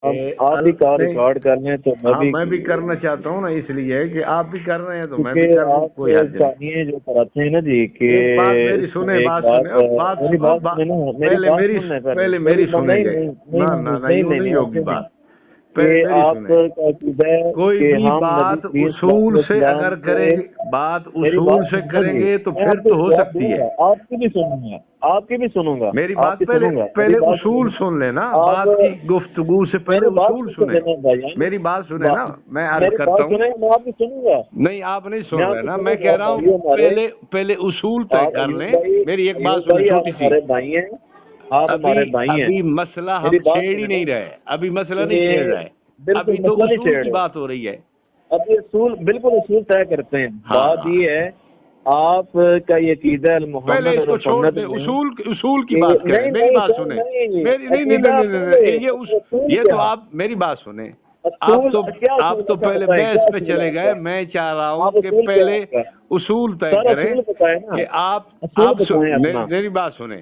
آپ بھی کار ریکارڈ کر لیں تو میں بھی کرنا چاہتا ہوں نا، اس لیے کہ آپ بھی کر رہے ہیں تو میں بھی کیونکہ کر رہا ہوں، آپ کوئی حرج نہیں۔ چاہیے جو کراتے ہیں نا جی کہ بات میری سنیں، ایک بات بات سنیں، میری بات سنیں نا، پہلے میری سنیں گے، نہ یوں نہیں ہوگی بات، پہلے کہ میری آپ سنیں۔ کا عقیدہ ہے کوئی کہ بھی ہم بات نبی اصول سے اگر کریں گے، بات اصول سے کریں گے تو پھر تو ہو سکتی ہے۔ آپ کی بھی سنوں گا، آپ کی بھی سنوں گا، میری آپ بات کی سنوں گا، پہلے اصول سن لینا، بات کی گفتگو سے پہلے اصول سنیں، میری بات سنیں نا، میں عرض کرتا ہوں۔ میں آپ کی سنوں گا، نہیں آپ نہیں سن رہے نا، میں کہہ رہا ہوں پہلے اصول طے کر لیں۔ میری ایک بات سنیں چھوٹی سی، ہمارے بھائی ہیں، آپ ہمارے بھائی ہیں، ابھی مسئلہ ہم چھیڑ ہی نہیں رہے، ابھی مسئلہ نہیں چھیڑ رہے، ابھی تو اصول کی بات ہو رہی ہے۔ ابھی اصول بالکل اصول طے کرتے ہیں۔ بات یہ ہے آپ کا یہ عقیدہ پہلے اس کو چھوڑ دیں، اصول کی بات کریں، میری بات سنیں، یہ تو آپ میری بات سنیں، آپ تو پہلے بحث پہ چلے گئے، میں چاہ رہا ہوں کہ پہلے اصول طے کریں کہ آپ میری بات سنیں،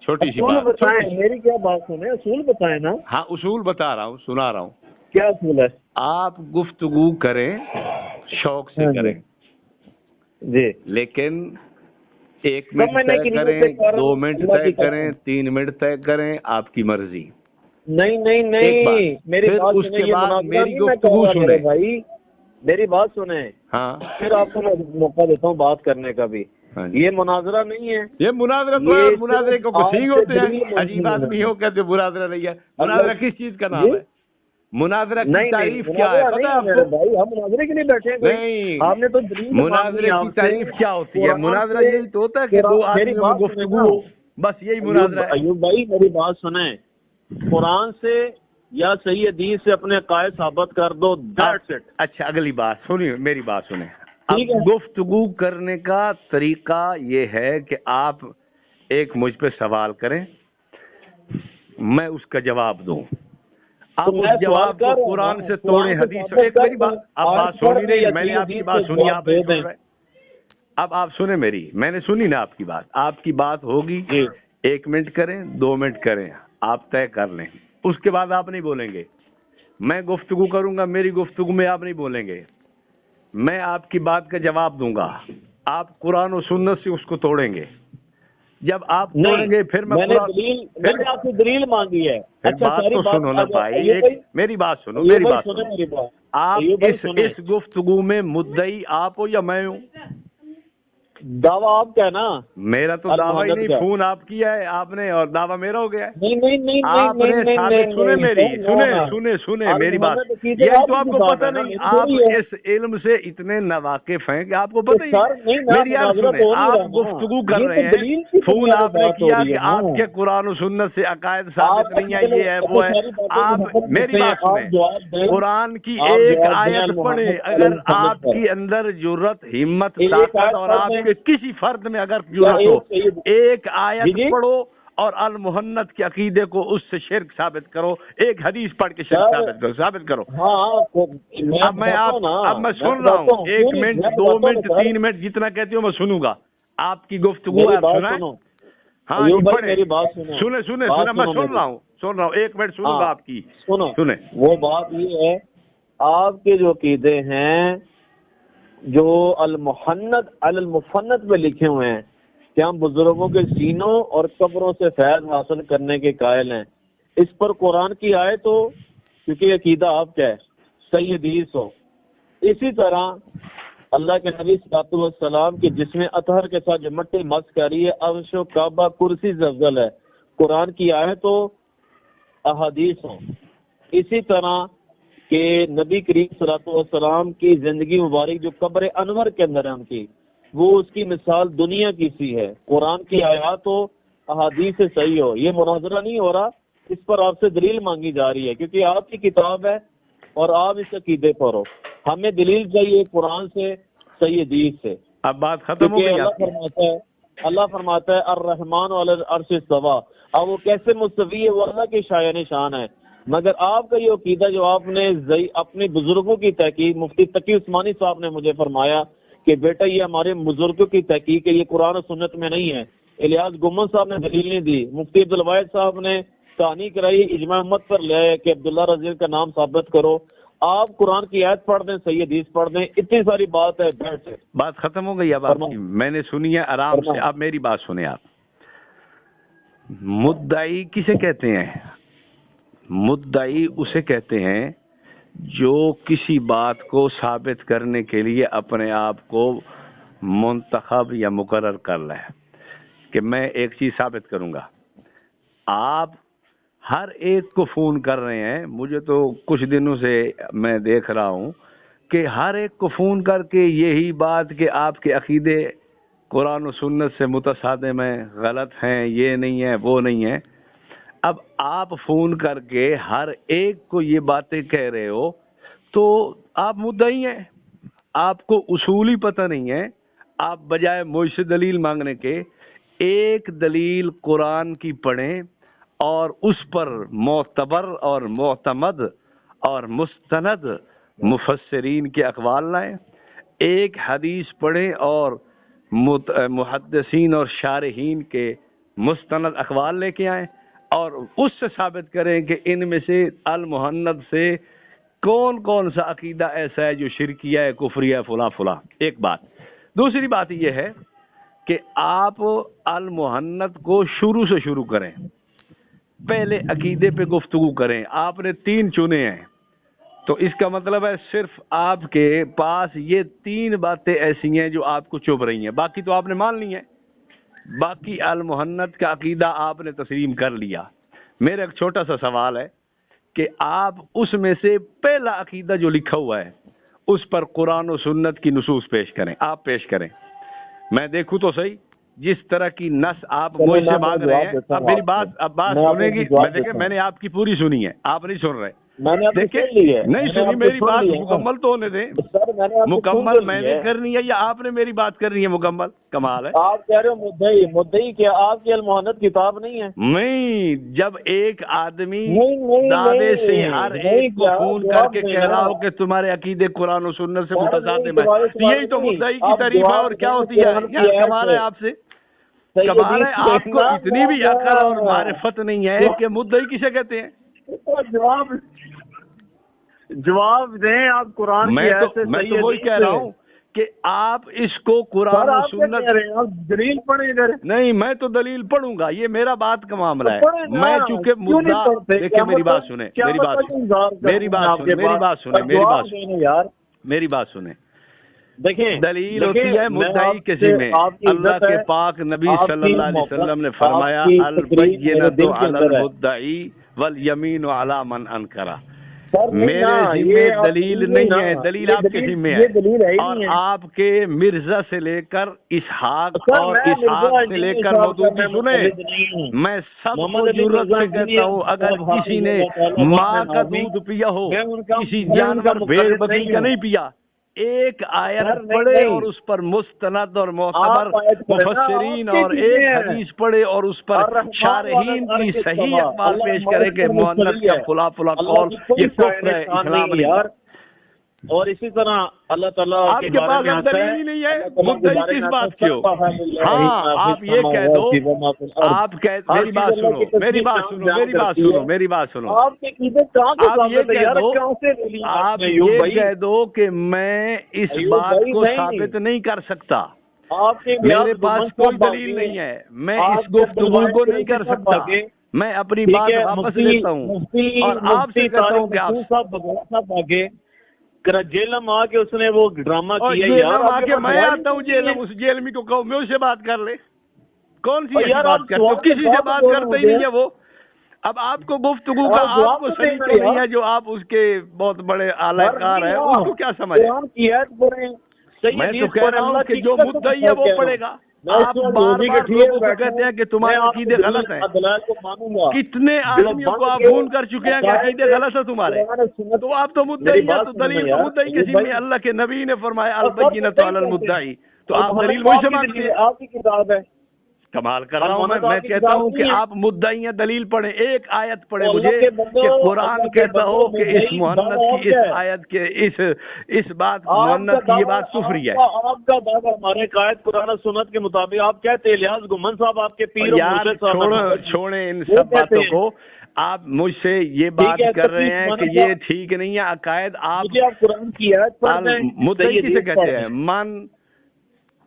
چھوٹی سی بات، میری کیا بات سنیں، اصول بتائیں نا۔ ہاں اصول بتا رہا ہوں، سنا رہا ہوں۔ کیا اصول ہے؟ آپ گفتگو کریں، شوق سے کریں جی، لیکن 1 منٹ طے کریں، 2 منٹ طے کریں، 3 منٹ طے کریں، آپ کی مرضی۔ نہیں میری بات سنیں، اس کے بعد میری گفتگو سنیں بھائی، میری بات سنیں، ہاں پھر آپ کو میں موقع دیتا ہوں بات کرنے کا بھی۔ یہ مناظرہ نہیں ہے، یہ مناظرہ تو ہے، مناظرے کو کچھ ہوتے ہیں، عجیب آدمی ہو کہتے مناظرہ نہیں ہے۔ مناظرہ کس چیز کا نام ہے؟ مناظرہ کی تعریف کیا ہے پتہ ہے آپ کو؟ بھائی ہم مناظرے کے لیے بیٹھے ہیں، نہیں، آپ نے تو مناظرے کی تعریف کیا ہوتی ہے؟ مناظرہ یہی تو ہوتا ہے کہ دو آدمیوں میں گفتگو ہو، بس یہی مناظرہ ہے۔ ایوب بھائی میری بات سنیں، قرآن سے یا صحیح حدیث سے اپنے عقائد ثابت کر دو، دیٹس اٹ۔ اچھا اگلی بات سنیے، میری بات سنیں۔ اب گفتگو کرنے کا طریقہ یہ ہے کہ آپ ایک مجھ پہ سوال کریں، میں اس کا جواب دوں، آپ اس جواب کو قرآن سے توڑیں، حدیث سے۔ ایک میری بات، اب بات سنی نہیں، میں نے آپ کی بات سنی، آپ نہیں سن رہے۔ اب آپ سنیں میری، میں نے سنی نا آپ کی بات، آپ کی بات ہوگی، 1 منٹ کریں، 2 منٹ کریں، آپ طے کر لیں، اس کے بعد آپ نہیں بولیں گے۔ میں گفتگو کروں گا، میری گفتگو میں آپ نہیں بولیں گے، میں آپ کی بات کا جواب دوں گا، آپ قرآن و سنت سے اس کو توڑیں گے۔ جب آپ توڑیں گے پھر میں آپ سے دلیل مانگی ہے۔ بات تو سنو نا بھائی، میری بات سنو، میری بات سنو۔ آپ اس گفتگو میں مدعی آپ ہو یا میں ہوں؟ دعویٰ آپ کا ہے نا؟ میرا تو دعویٰ ہی نہیں، فون آپ کیا ہے آپ نے اور دعویٰ میرا ہو گیا ہے۔ نہیں آپ نے سنیں میری، سنیں میری بات، یہی تو آپ کو پتہ نہیں، آپ اس علم سے اتنے ناواقف ہیں کہ آپ کو پتہ ہی میری عرض سنیں، آپ گفتگو کر رہے ہیں، فون آپ نے کیا کہ آپ کے قرآن و سنت سے عقائد ثابت نہیں ہے، یہ ہے وہ ہے۔ آپ میری بات سنیں، قرآن کی ایک آیت پڑھیں، اگر آپ کی اندر جرأت، ہمت، طاقت اور آپ کے کسی فرد میں اگر جرأت ہو، ایک آیت پڑھو اور المحنت کے عقیدے کو اس سے شرک ثابت کرو، ایک حدیث پڑھ کے شرک ثابت کرو۔ اب میں سن رہا ہوں، 1 منٹ، 2 منٹ، 3 منٹ جتنا کہتی ہوں میں سنوں گا، آپ کی گفتگو آپ سنائیں۔ ہاں میری بات سنیں، میں سن رہا ہوں، 1 منٹ سنوں گا آپ کی، سنیں۔ وہ بات یہ ہے، آپ کے جو عقیدے ہیں جو المفنت میں لکھے ہوئے ہیں کہ ہم بزرگوں کے سینوں اور قبروں سے فیض حاصل کرنے کے قائل ہیں، اس پر قرآن کی آیت ہو، کیونکہ عقیدہ آپ کا ہے، صحیح حدیث ہو، اسی طرح اللہ کے نبی صلی اللہ علیہ وسلم کے جسم اطہر کے ساتھ جو مٹی مس کری ہے، عرش و کعبہ کرسی سے افضل ہے، قرآن کی آیت ہو، احادیث ہو، اسی طرح کہ نبی کریم صلی اللہ علیہ وسلم کی زندگی مبارک جو قبر انور کے اندر ہے ہم کی، وہ اس کی مثال دنیا کی سی ہے، قرآن کی آیات ہو، احادیث سے صحیح ہو۔ یہ مناظرہ نہیں ہو رہا، اس پر آپ سے دلیل مانگی جا رہی ہے، کیونکہ آپ کی کتاب ہے اور آپ اس عقیدے پر ہو، ہمیں دلیل چاہیے قرآن سے، صحیح حدیث سے۔ اب بات ختم ہو گئی۔ اللہ فرماتا ہے الرحمن علی العرش استویٰ، اب وہ کیسے مستوی ہے، وہ اللہ کے شایان شان ہے، مگر آپ کا یہ عقیدہ جو آپ نے اپنے بزرگوں کی تحقیق، مفتی تقی عثمانی صاحب نے مجھے فرمایا کہ بیٹا یہ ہمارے بزرگوں کی تحقیق ہے، یہ قرآن و سنت میں نہیں ہے، الیاس گمن صاحب نے دلیل نہیں دی، مفتی عبدالواحد صاحب نے کہانی کرائی، اجماع امت پر لے آئے کہ عبداللہ رضی کا نام ثابت کرو، آپ قرآن کی آیت پڑھ دیں، صحیح حدیث پڑھ دیں، اتنی ساری بات ہے، بیٹھ سے بات ختم ہو گئی۔ اب آپ کی میں نے سنی ہے آرام سے، اب میری بات سنیں آپ۔ مدعی کسے کہتے ہیں؟ مدعی اسے کہتے ہیں جو کسی بات کو ثابت کرنے کے لیے اپنے آپ کو منتخب یا مقرر کر لے کہ میں ایک چیز ثابت کروں گا۔ آپ ہر ایک کو فون کر رہے ہیں، مجھے تو کچھ دنوں سے میں دیکھ رہا ہوں کہ ہر ایک کو فون کر کے یہی بات کہ آپ کے عقیدے قرآن و سنت سے متصادم ہیں، غلط ہیں، یہ نہیں ہے، وہ نہیں ہے۔ اب آپ فون کر کے ہر ایک کو یہ باتیں کہہ رہے ہو تو آپ مدعی ہیں، آپ کو اصول ہی پتہ نہیں ہے۔ آپ بجائے مجھ سے دلیل مانگنے کے ایک دلیل قرآن کی پڑھیں اور اس پر معتبر اور معتمد اور مستند مفسرین کے اقوال لائیں، ایک حدیث پڑھیں اور محدثین اور شارحین کے مستند اقوال لے کے آئیں اور اس سے ثابت کریں کہ ان میں سے المحند سے کون کون سا عقیدہ ایسا ہے جو شرکیہ ہے، کفریہ ہے، فلاں فلاں۔ ایک بات۔ دوسری بات یہ ہے کہ آپ المحند کو شروع سے شروع کریں، پہلے عقیدے پہ گفتگو کریں۔ آپ نے 3 چنے ہیں تو اس کا مطلب ہے صرف آپ کے پاس یہ 3 باتیں ایسی ہیں جو آپ کو چبھ رہی ہیں، باقی تو آپ نے مان لی ہیں، باقی المحند کا عقیدہ آپ نے تسلیم کر لیا۔ میرا ایک چھوٹا سا سوال ہے کہ آپ اس میں سے پہلا عقیدہ جو لکھا ہوا ہے اس پر قرآن و سنت کی نصوص پیش کریں، آپ پیش کریں، میں دیکھوں تو صحیح۔ جس طرح کی نس آپ مجھ سے مانگ رہے ہیں، اب میری بات سنیں گی؟ میں دیکھیں میں نے آپ کی پوری سنی ہے، آپ نہیں سن رہے، دیکھیں نہیں سنی میری بات مکمل تو ہونے دیں، مکمل میں نے کرنی ہے یا آپ نے میری بات کرنی ہے مکمل؟ کمال ہے، آپ کہہ رہے ہو مدعی کیا آپ کی المحند کتاب نہیں ہے؟ نہیں، جب ایک آدمی دعوے سے ہر ایک کو فون کر کے کہہ رہا ہو کہ تمہارے عقیدے قرآن و سنت سے متصادم ہے، یہی تو مدعی کی تعریف ہے، اور کیا ہوتی ہے؟ کمال ہے آپ سے، کمال ہے، آپ کو اتنی بھی عقل اور معرفت نہیں ہے کہ مدعی کسے کہتے ہیں؟ جواب دیں آپ قرآن میں تو وہی کہہ رہا ہوں کہ آپ اس کو قرآن و سنت دلیل پڑھیں ادھر۔ نہیں، میں تو دلیل پڑھوں گا، یہ میرا بات کا معاملہ ہے۔ میں چونکہ مدعا، دیکھیں میری بات سنیں، میری بات سنیں، دیکھیں دلیل ہوتی ہے مدعی کے ذمہ۔ اللہ کے پاک نبی صلی اللہ علیہ وسلم نے فرمایا البینۃ علی المدعی والیمین علی من انکر۔ میرے ذمہ دلیل نہیں ہے، دلیل آپ کے ذمہ ہے، اور آپ کے مرزا سے لے کر اسحاق اور اسحاق سے لے کر مودودی سنیں، میں سب کو جرأت سے کہتا ہوں اگر کسی نے ماں کا دودھ پیا ہو، کسی جانور بھیڑ بکری کا نہیں پیا، ایک آیت پڑھے اور اس پر مستند اور معتبر مفسرین اور ایک حدیث پڑھے اور اس پر شارحین کی صحیح اقوال پیش کرے کہ محمد کا فلاں فلاں قول یہ کفر ہے، اسلام نہیں۔ اور اسی طرح اللہ تعالیٰ آپ کے پاس دلیل ہی نہیں ہے، مدعی کس بات کی ہو؟ ہاں آپ یہ کہہ دو، آپ میری بات سنو، میری بات سنو، میری بات سنو، میری بات سنو، آپ یہ کہہ دو کہ میں اس بات کو ثابت نہیں کر سکتا، میرے پاس کوئی دلیل نہیں ہے، میں اس گفتگو کو نہیں کر سکتا، میں اپنی بات واپس لیتا ہوں اور آپ سے کہتا ہوں کہ آپ جیلم آ کے اس نے وہ ڈرامہ کیا، میں آتا ہوں جیلم، اس جیلمی کو کہو میں اس سے بات کر لے، کون سی بات کرتے ہو؟ کسی سے بات کرتے ہی نہیں ہے وہ۔ اب آپ کو گفتگو کا آپ کو صحیح تو نہیں ہے، جو آپ اس کے بہت بڑے اعلی کار ہیں، اس کو کیا سمجھ؟ میں تو کہہ رہا ہوں کہ جو مدعی ہے وہ پڑھے گا۔ آپ بار بار لوگوں کو کہتے ہیں کہ تمہارے عقیدے غلط ہیں، کتنے آدمیوں کو آپ فون کر چکے ہیں کہ عقیدے غلط ہے تمہارے، تو آپ تو مدعی ہیں، تو دلیل تو مدعی کے ذمہ۔ اللہ کے نبی نے فرمایا البینۃ علی المدعی، تو آپ دلیل وہی سے مانگتے ہیں۔ آپ کی کتاب ہے، کمال کر رہا ہوں میں کہتا ہوں کہ آپ مدعی ہیں، دلیل پڑھیں، ایک آیت پڑھیں مجھے کہ قرآن کہتا ہو کہ اس محنت کی، اس آیت کے، اس بات محنت کی یہ بات کفری ہے۔ آپ کا دعویٰ ہمارے قائد قرآن و سنت کے مطابق آپ کہتے ہیں، لحاظ گمن صاحب آپ کے پیر، یار چھوڑیں ان سب باتوں کو، آپ مجھ سے یہ بات کر رہے ہیں کہ یہ ٹھیک نہیں ہے عقائد. آپ قرآن کی آیت پڑھ دیں. مدعی کسے کہتے ہیں؟ من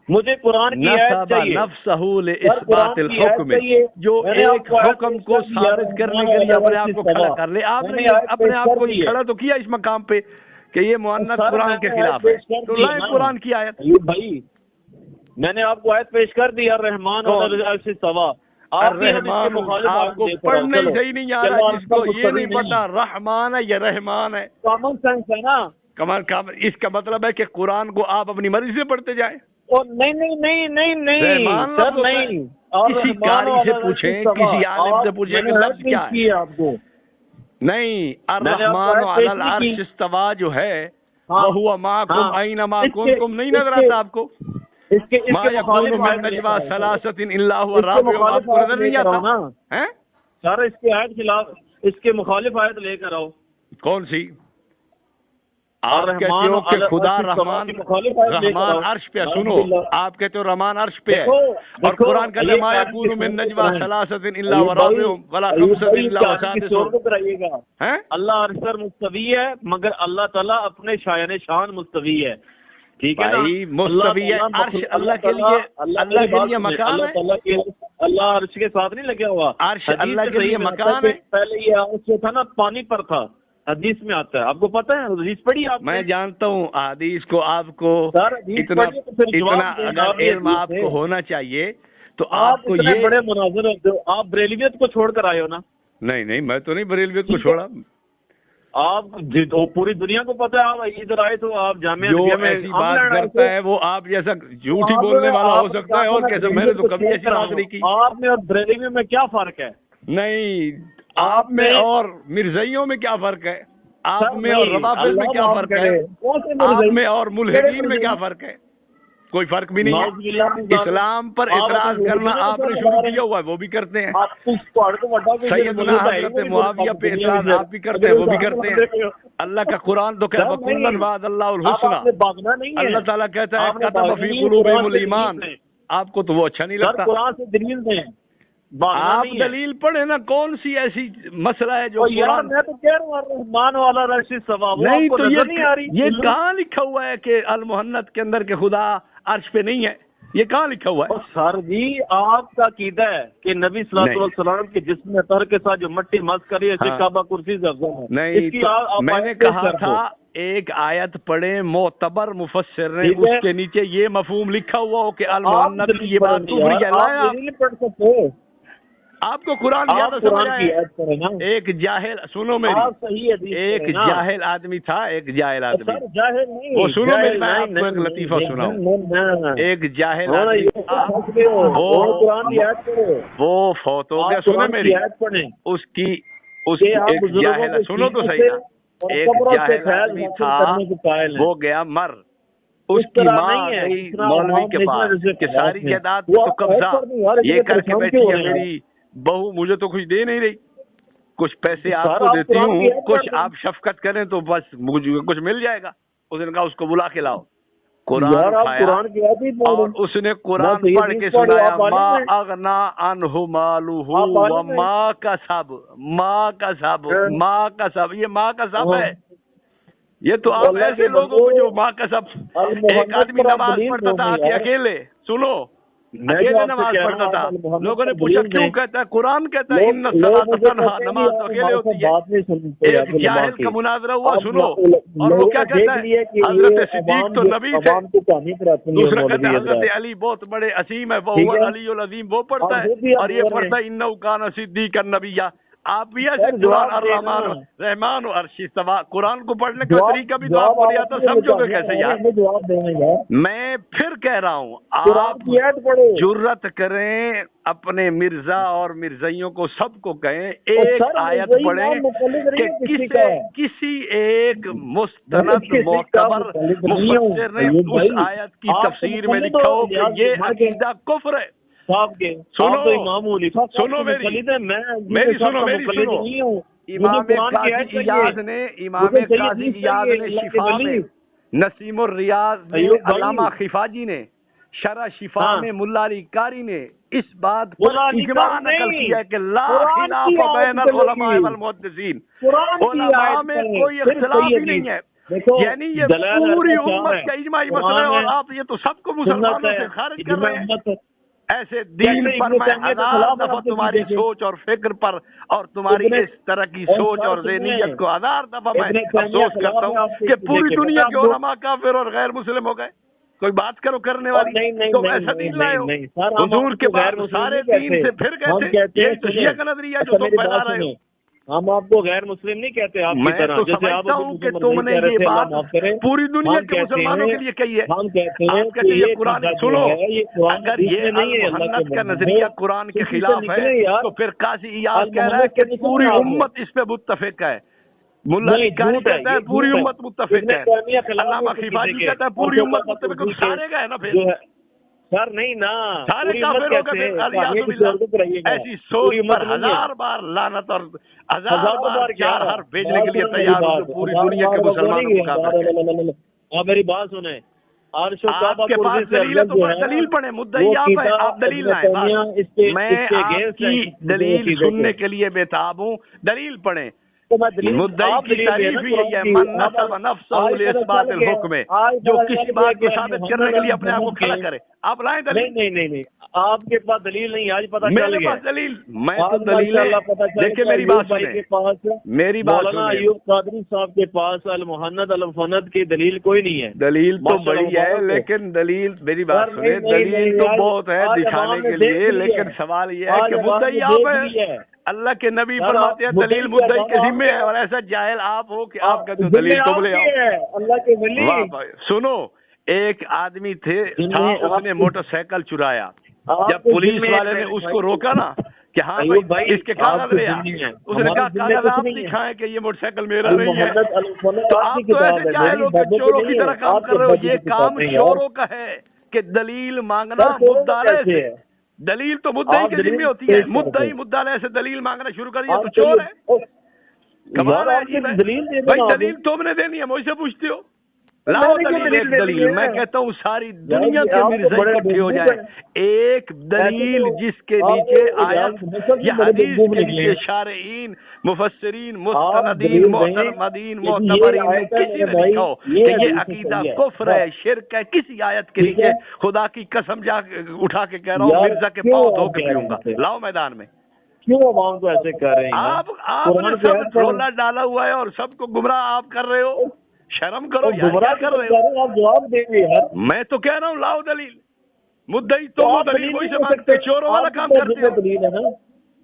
مجھے قرآن کی آیت چاہیے. نفسہ لإثبات الحکم، جو ایک حکم کو ثابت کرنے کے لیے اپنے آپ کو کھڑا کر لے. آپ نے اپنے آپ کو کھڑا تو کیا اس مقام پہ کہ یہ مؤنث قرآن کے خلاف ہے، تو لائے قرآن کی آیت. بھائی میں نے آپ کو آیت پیش کر دی، الرحمن اور العرش استویٰ. آپ کو پڑھنے صحیح نہیں آ رہا، جس کو یہ نہیں پتا رحمان ہے یا رحمان ہے. کامن سینس ہے نا. اس کا مطلب ہے کہ قرآن کو آپ اپنی مرضی سے پڑھتے جائیں. نہیں سر نہیں. کسی قاری سے پوچھیں، کسی عالم سے پوچھیں کہ لفظ کیا ہے. آپ کو نہیں، الرحمن علی العرش استویٰ جو ہے وَهُوَ مَعَكُمْ أَيْنَمَا كُنتُم نہیں نظر آتا آپ کو؟ ما يكون من نجوى ثلاثة إلا هو رابعهم. آپ کو نظر نہیں آتا؟ سر اس کے آیت خلاف، اس کے مخالف آیت لے کر آؤ. کون سی؟ آپ کہتے ہو کہ خدا رحمان عرش پہ. سنو، آپ کہتے ہو رحمان عرش پہ ہے اور قرآن کہتے ہیں ما يكون من نجوى ثلاثة إلا هو رابعهم ولا خمسة إلا هو سادسهم. اللہ عرش پر مستوی ہے مگر اللہ تعالیٰ اپنے شایان شان مستوی ہے. ٹھیک ہے نا، مستوی ہے. عرش اللہ کے لیے مکان ہے. اللہ عرش کے ساتھ نہیں لگا ہوا. عرش اللہ کے لیے مکان ہے. پہلے یہ عرش جو تھا نا پانی پر تھا، حدیث میں آتا ہے. آپ کو پتا ہے حدیث پڑھی آپ؟ میں جانتا ہوں حدیث کو. آپ کو اتنا اگر علم آپ کو ہونا چاہیے تو آپ کو یہ بڑے مناظر ہوتے ہو. آپ بریلویت کو چھوڑ کر آئے ہو نا؟ نہیں میں تو نہیں بریلویت کو چھوڑا. آپ پوری دنیا کو پتا ہے. آپ ادھر آئے تو آپ جامعہ جو ایسی بات کرتا ہے وہ آپ جیسا جھوٹ ہی بولنے والا ہو سکتا ہے اور کیسا. میں نے تو کبھی ایسی بات نہیں کی. آپ میں اور بریلوی میں کیا فرق ہے؟ نہیں، آپ میں اور مرزائیوں میں کیا فرق ہے؟ آپ میں اور روافض میں کیا فرق ہے؟ آپ میں اور ملحدین میں کیا فرق ہے؟ کوئی فرق بھی نہیں ہے. اسلام پر اعتراض کرنا آپ نے شروع کیا ہوا ہے، وہ بھی کرتے ہیں. سیدنا حضرت معاویہ پہ اعتراض آپ بھی کرتے ہیں، وہ بھی کرتے ہیں. اللہ کا قرآن تو کہتا ہے وَكُلًّا وَعَدَ اللَّهُ الْحُسْنَىٰ. اللہ تعالیٰ کہتا ہے كَتَبَ فِي قُلُوبِهِمُ الْإِيمَانَ. آپ کو تو وہ اچھا نہیں لگتا. قرآن سے دلیل دیں. آپ دلیل پڑھیں نا. کون سی ایسی مسئلہ ہے جو قرآن؟ میں تو کہہ رہا ہوں الرحمن والا عرش استویٰ. نہیں تو یہ کہاں لکھا ہوا ہے کہ المحنت کے اندر کہ خدا عرش پہ نہیں ہے؟ یہ کہاں لکھا ہوا ہے؟ سر جی آپ کا عقیدہ ہے کہ نبی صلی اللہ علیہ وسلم کے جسم اطہر کے ساتھ جو مٹی مس کری ہے کعبہ کرسی سے افضل ہے. نہیں، میں نے کہا تھا ایک آیت پڑھیں معتبر مفسر نے، اس کے نیچے یہ مفہوم لکھا ہوا ہو کہ المحنت کی یہ بات کفری ہے. آپ کو قرآن زیادہ سمجھ آئے. ایک جاہل، سنو میری، ایک جاہل آدمی تھا. ایک جاہل آدمی، وہ سنو میری، میں آپ کو ایک لطیفہ سناؤں. ایک جاہل آدمی تھا، وہ فوت ہو گیا. سنو میری، اس کی ایک جاہل، سنو تو صحیح نا، ایک جاہل آدمی تھا، وہ گیا مر. اس کی ماں گئی مولوی کے پاس کہ ساری جائیداد تو قبضہ یہ کر کے بیٹھی ہے میری بہو، مجھے تو کچھ دے نہیں رہی. کچھ پیسے آپ کو دیتی ہوں، کچھ آپ شفقت کریں تو بس مجھے کچھ مل جائے گا. اس نے کہا اس کو بلا کے لاؤ. قرآن اور اس نے قرآن پڑھ کے سنایا ما اغنا عنہ مالہ وما کسب. ما کسب، یہ ما کسب ہے. یہ تو آپ ایسے لوگوں کو جو ماں کا سب. ایک آدمی نماز پڑھتا تھا اکیلے، سنو، اکیلے نماز پڑھتا تھا. لوگوں نے پوچھا کیوں کہتا ہے؟ قرآن کہتا ہے ان الصلاۃ تنہا، نماز تو اکیلے ہوتی ہے. ایک جاہل کا مناظرہ ہوا، سنو، اور وہ کیا کہتا ہے؟ حضرت صدیق تو نبی تھے. دوسرا کہتا ہے حضرت علی بہت بڑے عظیم ہے، وہ علی العظیم، وہ پڑھتا ہے. اور یہ پڑھتا ہے انہ کان صدیقا نبیا. آپ بھی ایسے قرآن الرحمن رحمان و عرش استویٰ قرآن کو پڑھنے کا طریقہ بھی تو آپ کو نہیں آتا، سمجھو گے کیسے یار؟ میں پھر کہہ رہا ہوں، آپ جرت کریں اپنے مرزا اور مرزائیوں کو سب کو کہیں ایک آیت پڑھیں کہ کسی ایک مستند معتبر مفسر نے اس آیت کی تفسیر میں لکھا ہو کہ یہ عقیدہ کفر ہے. سنو میری، سنو امام قاضی ایاز نے شفا میں، نسیم الریاض میں علامہ خفاجی نے شرح شفا میں ملا علی قاری نے اس بات پر اجماع نقل کیا کہ لا خلاف بین العلماء والمحدثین، علماء میں کوئی اختلاف ہی نہیں ہے، یعنی یہ پوری امت کا اجماعی مسئلہ ہے، اور آپ یہ تو سب کو مسلمانوں سے خارج کر رہے ہیں۔ ایسے دین پر میں ہزار دفعہ تمہاری سوچ اور فکر پر اور تمہاری اس طرح کی سوچ اور ذہنیت کو ہزار دفعہ میں افسوس کرتا ہوں کہ پوری دنیا کے علماء کافر اور غیر مسلم ہو گئے۔ کوئی بات کرو کرنے والی، تو ایسا دین لائے ہو حضور کے بعد سارے دین سے پھر گئے تھے، یہ تو شیعہ کا نظریہ جو تم پھیلا رہے ہو۔ ہم آپ کو غیر مسلم نہیں کہتے، آپ کی طرح جیسے آپ کہ تم نے یہ بات پوری دنیا کے مسلمانوں کے لیے کہی ہے۔ ہم کہتے ہیں کہ یہ قرآن سنو، اگر یہ محمد کا نظریہ قرآن کے خلاف ہے تو پھر قاضی ایاز کہہ رہا ہے کہ پوری امت اس پہ متفق ہے، ملا علی قاری کہتا ہے پوری امت متفق ہے، علامہ خفاجی کہتا ہے پوری امت متفق ہے، سارے گئے نا پھر سر نہیں نا، سارے کافر ہو گئے۔ ایسی سوچ پر ہزار بار لعنت اور ہزار بار چار حرف بھیجنے کے لیے تیار ہو پوری دنیا کے مسلمانوں کو کافر۔ آپ میری بات سنیں، آپ کے پاس دلیل ہے تو دلیل پڑھیں، مدعی آپ ہے، آپ دلیل لائیں۔ میں آپ کی دلیل سننے کے لیے بےتاب ہوں، دلیل پڑھیں۔ مدعی کی تعریف ہی یہی ہے، من نصب نفسہ لاثبات الحکم، جو کسی بات کو ثابت کرنے کے لیے اپنے آپ کو کھڑا کرے۔ آپ لائیں دلیل۔ نہیں آپ کے پاس دلیل نہیں، آج پتہ چل گیا میرے پاس دلیل، میں تو دلیل دیکھیں میری بات سنیں، میری بات سنیں۔ مولانا ایوب قادری صاحب کے پاس المحند المفند کی دلیل کوئی نہیں ہے۔ دلیل تو بڑی ہے لیکن دلیل، میری بات سنیں، دلیل تو بہت ہے دکھانے کے لیے، لیکن سوال یہ ہے کہ مدعی آپ ہے، اللہ کے نبی فرماتے ہیں دلیل مدعی کے ذمہ ہے، اور ایسا جاہل آپ ہو کہ آپ کہتے ہو دلیل تم لے آؤ۔ اللہ کے ولی سنو، ایک آدمی تھے، اس نے موٹر سائیکل چرایا، جب پولیس والے نے اس کو روکا نا کہ ہاں بھائی اس کے کاغذ لے آ، اس نے کہا کاغذ آپ دکھائیں کہ یہ موٹر سائیکل میرا نہیں ہے۔ تو آپ تو ایسے جاہل ہو کہ چوروں کی طرح کام کر رہے ہو، یہ کام چوروں کا ہے کہ دلیل مانگنا مدعا سے۔ دلیل تو مدعی کے ذمہ ہوتی ہے، مدعی مدعا سے دلیل مانگنا شروع کر دیا تو چور ہے۔ کمال ہے جی بھائی، دلیل تم نے دینی ہے، مجھ سے پوچھتے ہو، لاؤ دلیل، ایک دلیل۔ میں کہتا ہوں ساری دنیا کے مرزا اکٹھے ہو جائیں، ایک دلیل جس کے نیچے آیت یا حدیث کے نیچے شارعین، مفسرین، مستندین، معتمدین، معتبرین نے کسی نے لکھا ہو کہ یہ عقیدہ کفر ہے، شرک ہے، کسی آیت کے نیچے خدا کی قسم جا اٹھا کے کہہ رہا ہوں مرزا کے پاؤں دھو کے پیوں گا، لاؤ میدان میں۔ کیوں عوام کو ایسے کر رہے ہیں؟ آپ نے سب ٹھولا ڈالا ہوا ہے اور سب کو گمراہ آپ کر رہے ہو، شرم کرو یار، کیا کر رہے ہو؟ آپ جواب دیں گے یار۔ میں تو کہہ رہا ہوں لاؤ دلیل، مدعی تو دلیل وہی سے مانگتے، چوروں والا کام کرتے ہو،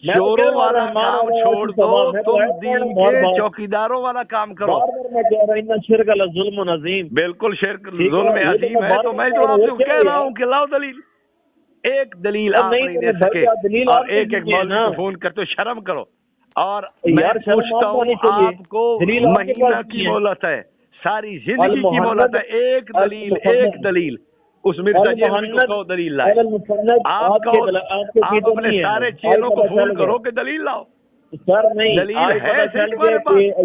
چوروں والا کام چھوڑ دو، تم دین کے چوکیداروں والا کام کرو۔ میں کہہ رہا ہوں شرک ظلم عظیم، بالکل شرک ظلم عظیم ہے، تو میں تو آپ سے کہہ رہا ہوں کہ لاؤ دلیل۔ ایک دلیل آپ نہیں دے سکے اور ایک مولوی کو فون کرتے ہو، شرم کرو۔ اور میں پوچھتا ہوں آپ کو، مہینہ کی مہلت ہے، ساری زندگی کی مہلت ہے، ایک دلیل، ایک دلیل اس مرزا جیلوی کو کہو دلیل لائے۔ آپ اپنے سارے چیلوں کو فون کرو کہ دلیل لاؤ۔ دلیل ہے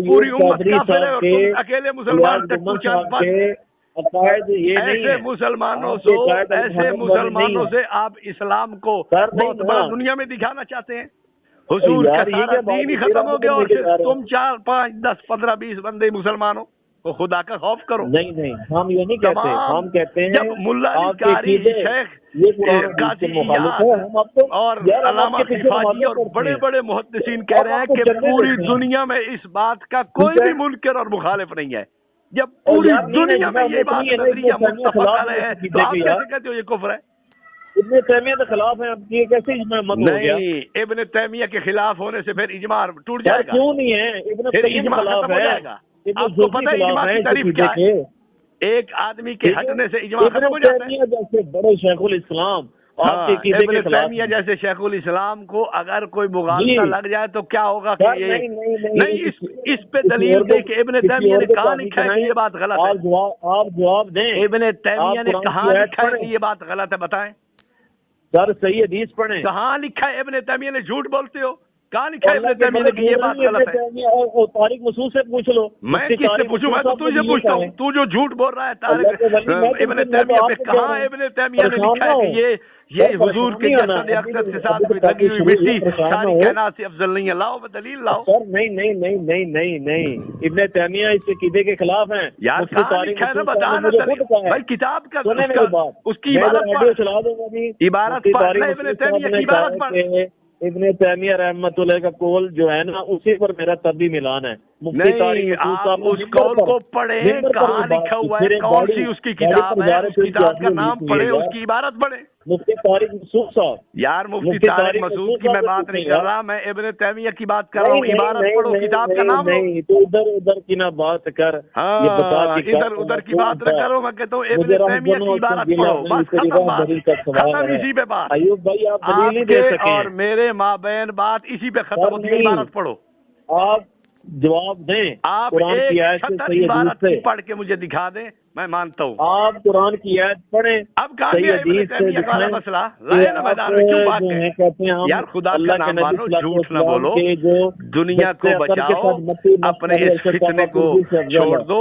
پوری امت کافر ہے اور تم اکیلے مسلمان ٹکو چار پانچ، ایسے مسلمانوں سے آپ اسلام کو بہت بڑا دنیا میں دکھانا چاہتے ہیں۔ حضور کا سارا دین ہی ختم ہو گیا اور تم 4 5 10 15 20 بندے مسلمانوں کو خدا کا خوف کرو۔ نہیں ہم یہ نہیں کہتے، ہم کہتے ہیں جب ملا علی قاری، شیخ قاضی ایاز اور علامہ خفاجی اور بڑے بڑے محدثین کہہ رہے ہیں کہ پوری دنیا میں اس بات کا کوئی بھی منکر اور مخالف نہیں ہے، جب پوری دنیا میں یہ بات نظریہ متفق علیہ ہے تو آپ کیسے کہتے ہو یہ کفر ہے؟ ابن تیمیہ کے خلاف ہے، اب یہ کیسے اجماع مت ہو گیا؟ نہیں، ابن تیمیہ کے خلاف ہونے سے پھر اجماع ٹوٹ جائے گا۔ کیوں نہیں ہے؟ ابن تیمیہ کے خلاف ہے، آپ کو پتہ ہے اجماع کی تعریف کیا ہے؟ ایک آدمی کے ہٹنے سے اجماع ختم ہو جاتا ہے۔ جیسے بڑے شیخ الاسلام ابن تیمیہ جیسے شیخ الاسلام کو اگر کوئی مغالطہ لگ جائے تو کیا ہوگا کہ یہ نہیں، اس پہ دلیل دے کہ ابن تیمیہ نے کہاں لکھا ہے کہ یہ بات غلط ہے؟ آپ جواب دیں، ابن تیمیہ نے کہاں لکھا ہے کہ یہ بات غلط ہے؟ بتائیں سر، صحیح حدیث پڑھیں، کہاں لکھا ہے؟ ابن تیمیہ نے جھوٹ بولتے ہو، کہاں لکھا ہے ابن تیمیہ نے کہ یہ بات غلط ہے؟ اور طارق مسعود سے پوچھ لو. میں کس سے پوچھوں؟ میں تو تجھے پوچھتا ہوں. تو جو جھوٹ بول رہا ہے طارق ابن تیمیہ پہ، کہاں ابن تیمیہ نے لکھا ہے کہ یہ حضور کے جسد اقدس کے ساتھ کوئی لگی ہوئی مٹی ساری کائنات سے افضل نہیں ہے؟ لاؤ دلیل لاؤ. سر نہیں ابن تیمیہ اس عقیدے کے خلاف ہیں یار. کہاں لکھا ہے نا؟ بتا نا بھائی. کتاب کا اس کی عبارت چلا دوں گا ابھی. عبارت پڑھ. ابن تیمیہ کی عبارت پڑھ. ابن تیمیہ رحمۃ اللہ کا قول جو ہے نا اسی پر میرا طبی ملان ہے. نہیں، آپ اس قول کو پڑھیں. کہاں لکھا ہوا ہے؟ کون سی اس کی کتاب ہے؟ اس کتاب کا نام پڑھیں، اس کی عبارت پڑھیں. مفتی طارق مسعود صاحب. یار مفتی طارق مسعود کی میں بات نہیں کر رہا، میں ابن تیمیہ کی بات کر رہا ہوں. عبارت پڑھو، کتاب کا نام لو. تو ادھر کی نہ بات کر. ہاں، ادھر کی بات نہ کرو. میں کہتا ہوں ابن تیمیہ کی عبارت پڑھو. بس ختم اسی پہ بات. ایوب بھائی آپ دلیل نہیں دے سکے اور میرے مابین بات اسی پہ ختم ہوتی ہے. عبارت پڑھو. آپ جواب دیں. آپ ایک عبارت پڑھ کے مجھے دکھا دیں، میں مانتا ہوں. آپ قرآن کی آیت پڑھیں. اب کہاں گیا ابن تیمیہ کا مسئلہ؟ رہے نا میدان میں، کیوں بات ہے؟ یار خدا کا نام مانو، جھوٹ نہ بولو، دنیا کو بچاؤ، اپنے اس فتنے کو چھوڑ دو،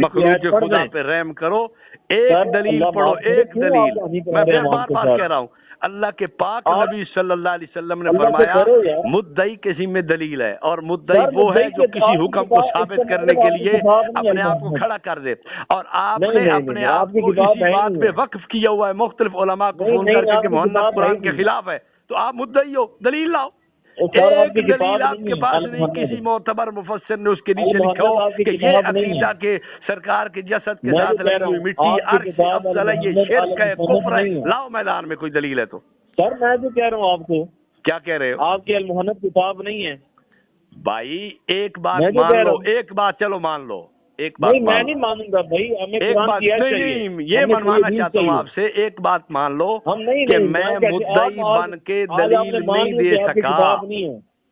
مخلوق خدا پہ رحم کرو. ایک دلیل پڑھو، ایک دلیل. میں پھر بار بار کہہ رہا ہوں، اللہ کے پاک نبی صلی اللہ علیہ وسلم نے فرمایا مدعی کے ذمہ دلیل ہے، اور مدعی وہ ہے جو کسی حکم کو ثابت کرنے کے لیے اپنے آپ کو کھڑا کر دے. اور آپ نے اپنے آپ کو اسی بات پہ وقف کیا ہوا ہے، مختلف علماء کو فون کر کے کہ محمد قرآن کے خلاف ہے. تو آپ مدعی ہو، دلیل لاؤ. ایک دلیل آپ کے پاس نہیں. کسی معتبر مفسر نے اس کے نیچے لکھا ہو کہ یہ عقیدہ کے سرکار کے جسد کے ساتھ لگی ہوئی مٹی عرش سے افضل ہے، یہ شرک ہے، کفر ہے. لاؤ میدان میں کوئی دلیل ہے تو. سر میں جو کہہ رہا ہوں آپ کو. کیا کہہ رہے ہو؟ آپ کی المحنت کتاب نہیں ہے بھائی. ایک بات مان لو، ایک بات چلو مان لو. ایک بات میں نہیں مانوں گا بھائی. ایک بات نہیں، یہ منوانا چاہتا ہوں آپ سے. ایک بات مان لو کہ میں مدعی بن کے دلیل نہیں دے سکا.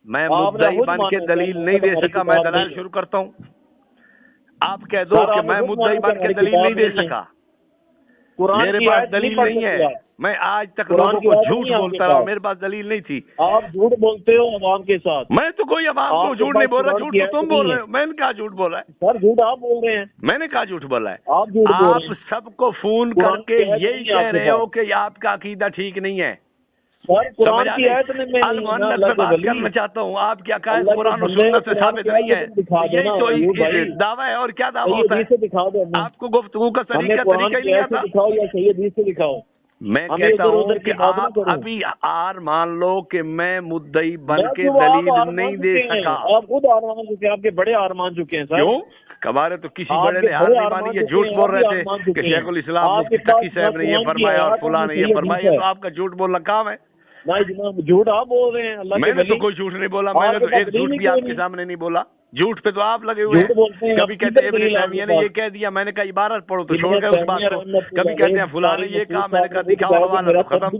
میں مدعی بن کے دلیل نہیں دے سکا. میں دلائل شروع کرتا ہوں. آپ کہہ دو کہ میں مدعی بن کے دلیل نہیں دے سکا. میرے پاس دلیل نہیں ہے. میں آج تک لوگوں کو جھوٹ بولتا رہا، میرے پاس دلیل نہیں تھی. آپ جھوٹ بولتے ہو عوام کے ساتھ. میں تو کوئی عوام کو جھوٹ نہیں بول رہا. جھوٹ تو تم بول رہے ہو. میں نے کہا جھوٹ بولا ہے؟ سر جھوٹ آپ بول رہے ہیں. میں نے کہا جھوٹ بولا ہے؟ آپ سب کو فون کر کے یہی کہہ رہے ہو کہ آپ کا عقیدہ ٹھیک نہیں ہے. قرآن کی آیت میں بات کرنا چاہتا ہوں. آپ کیا قائد قرآن و سنت سے ثابت نہیں ہے؟ یہی تو دعویٰ ہے. اور کیا دعویٰ ہوتا ہے؟ آپ کو گفتگو کا طریقہ ہی نہیں آتا. میں کہتا ہوں کہ آپ ابھی آر مان لو کہ میں مدعی بن کے دلیل نہیں دے سکا. آپ خود آرمان چکے ہیں، آپ کے بڑے آرمان چکے ہیں. کیوں؟ ہمارے تو کسی بڑے نے ہار نہیں مانی. یہ جھوٹ بول رہے تھے کہ شیخ الاسلام مفتی تقی صاحب نے یہ فرمایا اور فلاں نے یہ فرمایا. تو آپ کا جھوٹ بولنا کام ہے. نہیں جناب، جھوٹ آپ بول رہے ہیں. میں نے تو کوئی جھوٹ نہیں بولا. میں نے تو ایک جھوٹ بھی آپ کے سامنے نہیں بولا. جھوٹ پہ تو آپ لگے ہوئے ہیں. کبھی کہتے ہیں ابن تیمیہ نے یہ کہہ دیا، میں نے کہا عبارت پڑھو تو چھوڑ گئے اس بات کو. کبھی کہتے ہیں فلاں نے یہ کہا، میں نے کہا دکھاؤ حوالہ تو ختم.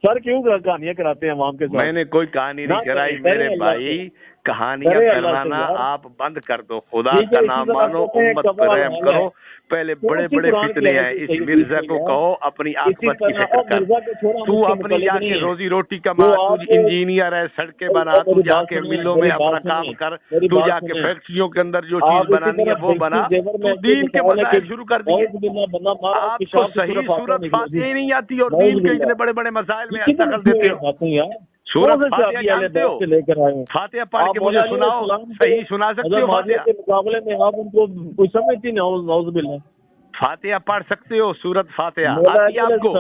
سر کیوں کہانیاں کراتے ہیں عوام کے ساتھ؟ میں نے کوئی کہانی نہیں کرائی میرے بھائی. کہانیاں کروانا آپ بند کر دو. خدا کا نام مانو، امت پر رحم کرو. پہلے بڑے بڑے فتنے ہیں. اس مرزا کو کہو اپنی عاقبت کی فکر کر. تو اپنی جا کے روزی روٹی کما. تو انجینئر ہے، سڑکیں بنا. تو جا کے ملوں میں اپنا کام کر. تو جا کے فیکٹریوں کے اندر جو چیز بنانی ہے وہ بنا. تو دین کے مسائل شروع کر دیے. آپ کو صحیح صورت فاتحہ ہی نہیں آتی اور دین کے اتنے بڑے بڑے مسائل میں دخل دیتے ہو. سورت فاتحہ جانتے ہو؟ فاتحہ پڑھ کے مجھے سناؤ. صحیح سنا سکتے ہو فاتحہ کے مقابلے میں؟ آپ ان کو کوئی سمجھتی نہیں. نعوذ باللہ. فاتحہ پڑھ سکتے ہو؟ سورت فاتحہ آتی ہے آپ کو؟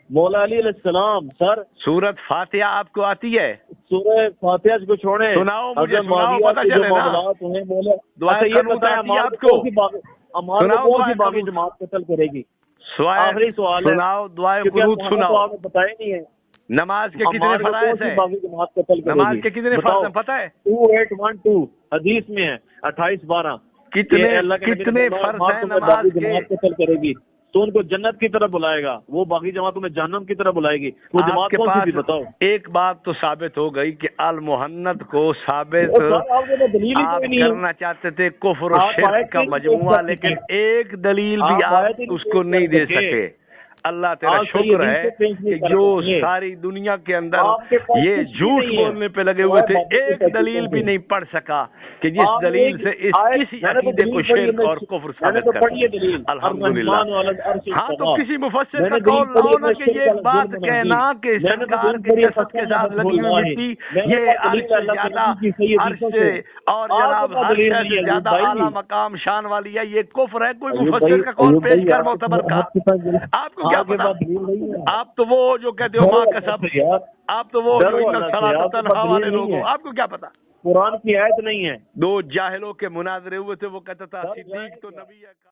مولا علی علیہ السلام. سر سورت فاتحہ آپ کو آتی ہے؟ سورہ فاتحہ کو چھوڑیں، سناؤ مجھے. سناؤ پتہ چلے نا. دعائیں قنوت آتی ہے آپ کو؟ سناؤ دعائیں باقی جماعت قتل کرے گی. آخری سوال ہے. سناؤ دعائیں قنوت. سناؤ. آپ نے بتایا نہیں ہے نماز کے کتنے فرائض ہیں؟ نماز کے کتنے فرض ہیں پتہ ہے؟ 2812 حدیث میں ہے. 28:12 کتنے فرض ہیں نماز کے؟ قتل کرے گی تو ان کو جنت کی طرف بلائے گا، وہ باقی جماعتوں میں جہنم کی طرف بلائے گی. وہ جماعت کون سی بھی بتاؤ. ایک بات تو ثابت ہو گئی کہ المحنت کو ثابت آپ کرنا چاہتے تھے کفر و شرک کا مجموعہ، لیکن ایک دلیل بھی آپ اس کو نہیں دے سکے. اللہ تیرا شکر ہے کہ جو ساری دنیا کے اندر یہ جھوٹ بولنے پہ لگے ہوئے تھے، ایک دلیل بھی نہیں پڑھ سکا کہ جس دلیل سے اس عقیدے کو شرک اور کفر ثابت کرے۔ الحمدللہ۔ ہاں تو کسی مفسر کا قول لاؤ نا کہ یہ بات کہنا کہ سرکار کے جسد کے ساتھ لگی ہوئی مٹی یہ عرش سے زیادہ، عرش سے اور جناب عرش سے زیادہ اعلیٰ مقام شان والی ہے، یہ کفر ہے۔ کوئی مفسر کا قول پیش کر معتبر کا، آپ کو کیا پتا؟ آپ تو وہ جو کہتے ہو ماں قسم، آپ تو وہ تنہا والے لوگ ہو، آپ کو کیا پتا؟ قرآن کی آیت نہیں ہے۔ دو جاہلوں کے مناظرے ہوئے تھے، وہ کہتا تھا صدیق تو نبی ہے۔